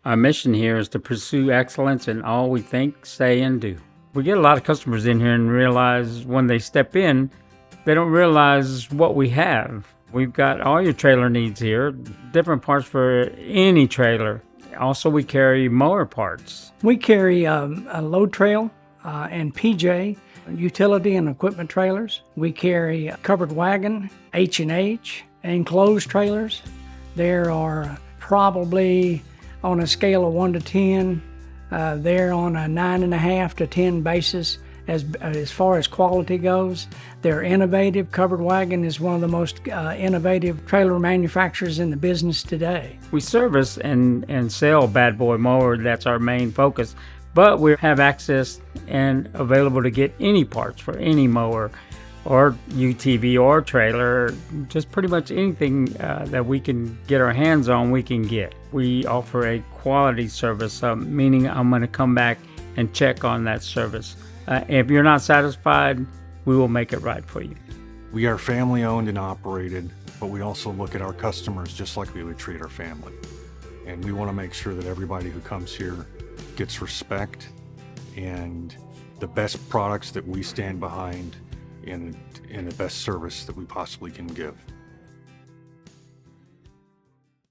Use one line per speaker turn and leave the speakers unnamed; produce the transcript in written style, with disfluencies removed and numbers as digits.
Our mission here is to pursue excellence in all we think, say, and do. We get a lot of customers in here and realize when they step in, they don't realize what we have. We've got all your trailer needs here, different parts for any trailer. Also, we carry mower parts.
We carry a load trail and PJ, utility and equipment trailers. We carry a covered wagon, H&H, enclosed trailers. There are probably, on a scale of 1 to 10, they're on a 9.5 to 10 basis as far as quality goes. They're innovative. Covered wagon is one of the most innovative trailer manufacturers in the business today.
We service and sell Bad Boy Mower. That's our main focus. But we have access and available to get any parts for any mower or UTV or trailer, just pretty much anything that we can get our hands on, we can get. We offer a quality service, meaning I'm going to come back and check on that service. If you're not satisfied, we will make it right for you.
We are family owned and operated, but we also look at our customers just like we would treat our family. And we want to make sure that everybody who comes here gets respect and the best products that we stand behind and the best service that we possibly can give.